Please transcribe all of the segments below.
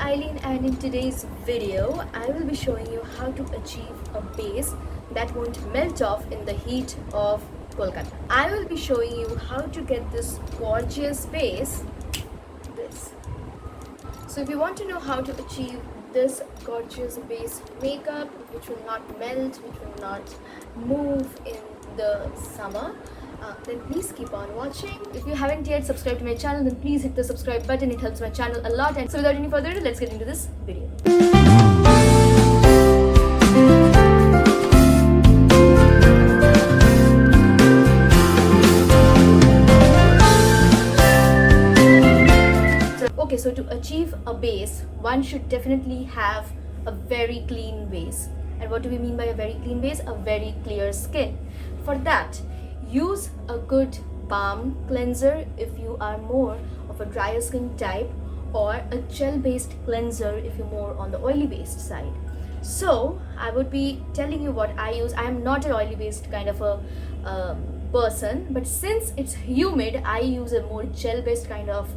Eileen, and in today's video I will be showing you how to achieve a base that won't melt off in the heat of Kolkata. I will be showing you how to get this gorgeous base, this. So if you want to know how to achieve this gorgeous base makeup which will not melt, which will not move in the summer, then please keep on watching. If you haven't yet subscribed to my channel, then please hit the subscribe button. It helps my channel a lot. And so without any further ado, let's get into this video. So to achieve a base, one should definitely have a very clean base. And what do we mean by a very clean base? A very clear skin. For that, use a good balm cleanser if you are more of a drier skin type, or a gel based cleanser if you're more on the oily based side. So I would be telling you what I use. I am not an oily based kind of a person, but since it's humid, I use a more gel based kind of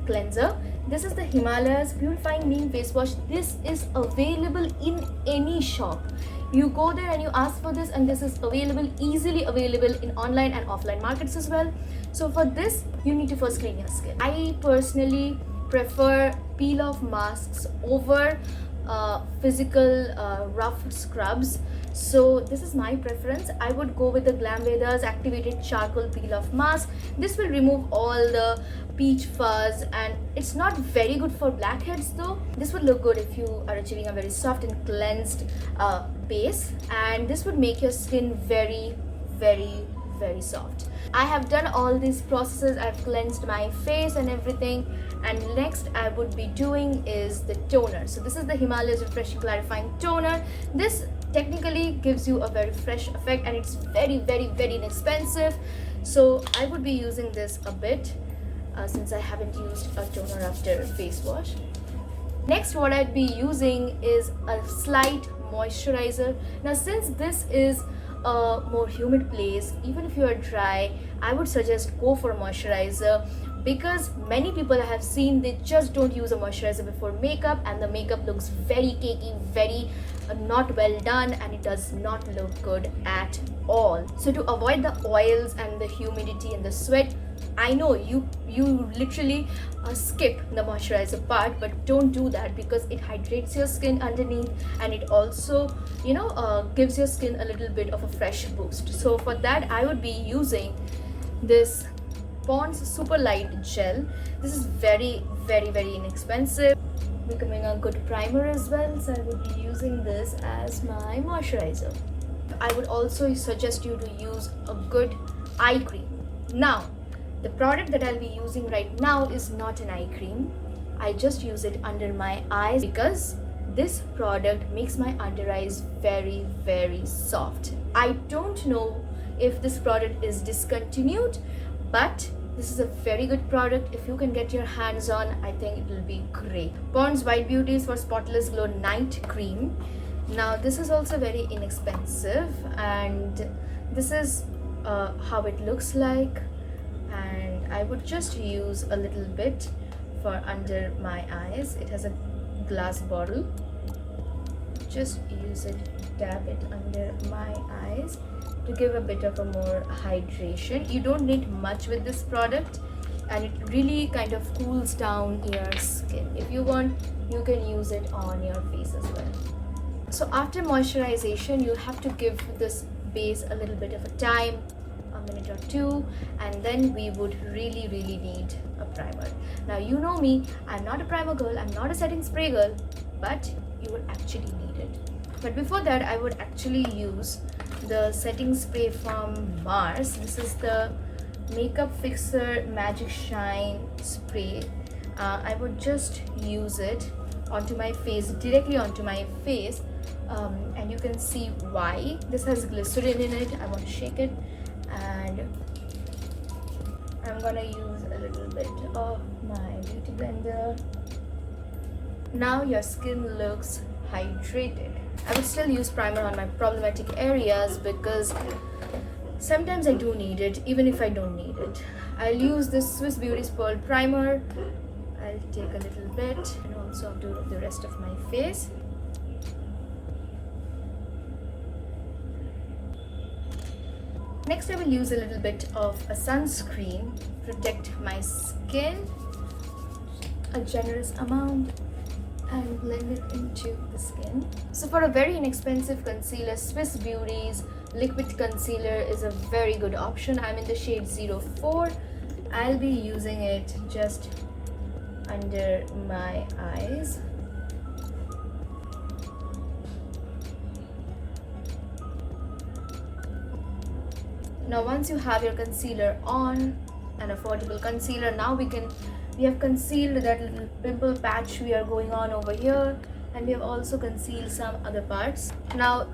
cleanser. This is the Himalayas Purifying Neem face wash. This is available in any shop. You go there and you ask for this, and this is available, easily available in online and offline markets as well. So for this, you need to first clean your skin. I personally prefer peel off masks over physical rough scrubs. So this is my preference. I would go with the Glam Veda's activated charcoal peel off mask. This will remove all the peach fuzz, and it's not very good for blackheads though. This would look good if you are achieving a very soft and cleansed base, and this would make your skin very soft. I have done all these processes. I've cleansed my face and everything, and next I would be doing is the toner. So this is the Himalayas Refreshing Clarifying Toner. This technically gives you a very fresh effect, and it's very inexpensive. So I would be using this a bit since I haven't used a toner after face wash. Next, what I'd be using is a slight moisturizer. Now since this is a more humid place, even if you are dry, I would suggest go for a moisturizer, because many people I have seen, they just don't use a moisturizer before makeup, and the makeup looks very cakey, very not well done, and it does not look good at all. So to avoid the oils and the humidity and the sweat, I know you literally skip the moisturizer part, but don't do that, because it hydrates your skin underneath, and it also gives your skin a little bit of a fresh boost. So for that, I would be using this Pond's Super Light Gel. This is very inexpensive, becoming a good primer as well. So I would be using this as my moisturizer. I would also suggest you to use a good eye cream. Now the product that I'll be using right now is not an eye cream. I just use it under my eyes, because this product makes my under eyes very soft. I don't know if this product is discontinued, but this is a very good product. If you can get your hands on, I think it will be great. Pond's White Beauties for Spotless Glow Night Cream. Now this is also very inexpensive, and this is how it looks like, and I would just use a little bit for under my eyes. It has a glass bottle. Just use it, dab it under my eyes to give a bit of a more hydration. You don't need much with this product, and it really kind of cools down your skin. If you want, you can use it on your face as well. So after moisturization, you have to give this base a little bit of a time, a minute or two, and then we would really need a primer. Now you know me, I'm not a primer girl, I'm not a setting spray girl, but you would actually need it. But before that, I would actually use the setting spray from Mars. This is the Makeup Fixer Magic Shine Spray. I would just use it onto my face, directly onto my face, and you can see why. This has glycerin in it. I want to shake it, and I'm gonna use a little bit of my beauty blender. Now your skin looks hydrated. I would still use primer on my problematic areas, because sometimes I do need it, even if I don't need it. I'll use this Swiss Beauty's Pearl Primer. I'll I'll take a little bit and also do the rest of my face. Next, I will use a little bit of a sunscreen, protect my skin, a generous amount, and blend it into the skin. So for a very inexpensive concealer, Swiss Beauty's liquid concealer is a very good option. I'm in the shade 04. I'll be using it just under my eyes. Now once you have your concealer on, an affordable concealer, now we have concealed that little pimple patch we are going on over here, and we have also concealed some other parts. Now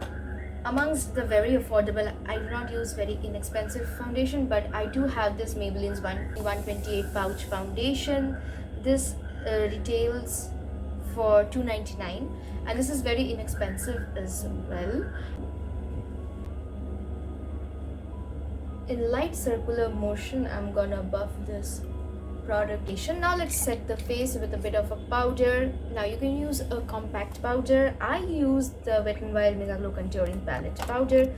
amongst the very affordable, I do not use very inexpensive foundation, but I do have this Maybelline's 128 pouch foundation. This retails for $2.99 and this is very inexpensive as well. In light circular motion, I'm gonna buff this product. Now let's set the face with a bit of a powder. Now you can use a compact powder. I use the Wet n Wild Mega Glow Contouring Palette powder.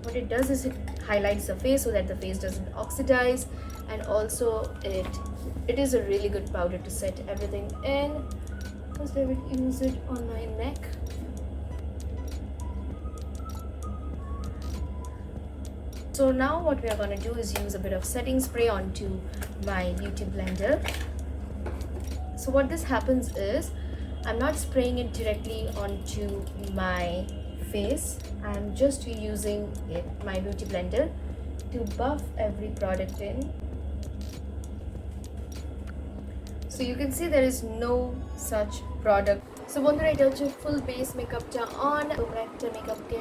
What it does is it highlights the face so that the face doesn't oxidize, and also it is a really good powder to set everything in. First I will use it on my neck. So now what we are going to do is use a bit of setting spray onto my beauty blender. So what this happens is, I'm not spraying it directly onto my face. I'm just using my beauty blender to buff every product in. So you can see there is no such product. So বন্ধুরা, এটা হচ্ছে ফুল base মেকআপটা on. তোমরা একটা মেকআপকে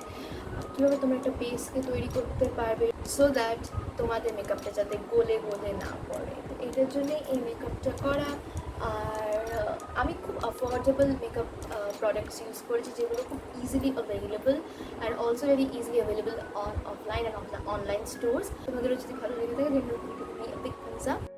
কিভাবে তোমরা একটা বেসকে তৈরি করতে পারবে সো দ্যাট তোমাদের মেকআপটা যাতে গলে গলে না পড়ে, এটার জন্য এই মেকআপটা করা। আর আমি খুব অ্যাফোর্ডেবল মেকআপ প্রোডাক্টস ইউজ করেছি যেগুলো খুব easily available and also very easily available on offline and online stores. তোমাদেরও যদি ভালো লেগে থাকে, then give me a big thumbs up.